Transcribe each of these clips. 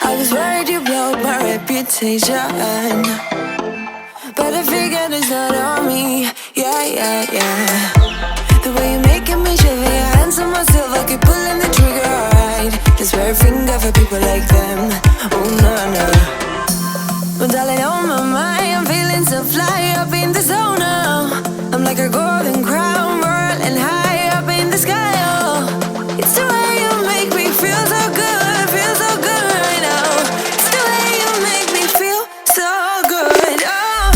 I was worried you broke my reputation, but I figured it's not on me. Yeah, yeah, yeah. The way you're making me shiver, your hands on myself, I keep pulling the trigger, alright. This very finger for people like them. Oh, no, no. But darling, on my mind, I'm feeling so fly up in the zone now. I'm like a golden crown, whirling high up in the sky, oh. It's the way you make me feel so good, feel so good right now. It's the way you make me feel so good, oh.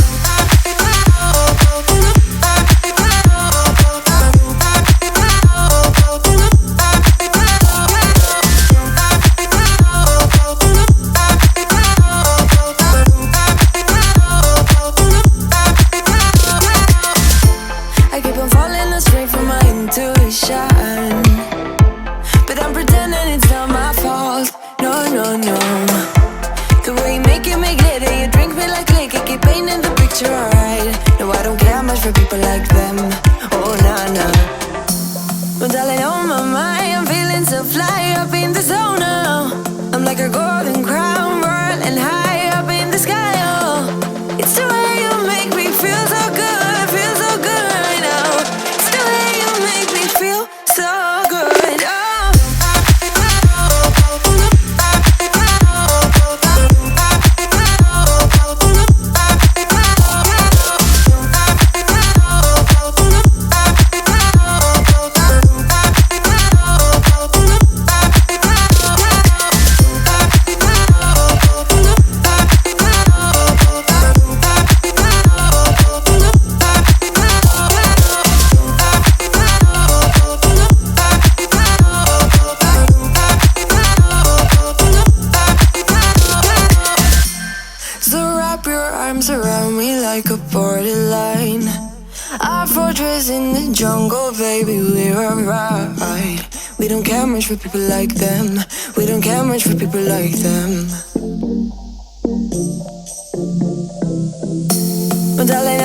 I keep on falling astray from my intuition, but I'm pretending it's not my fault. No, no, no. The way you make glitter, you drink me like liquor, keep painting the picture, alright. No, I don't care much for people like them. Oh, nah, nah. But darling, on my mind, I'm feeling so fly up in the zone now. I'm like a golden crown, whirling high up in the sky, oh. It's the way you make me feel so good, feel so good right now. It's the way you make me feel so good, oh. So wrap your arms around me like a borderline. Our fortress in the jungle, baby, we're alright. We don't care much for people like them. We don't care much for people like them. But darling,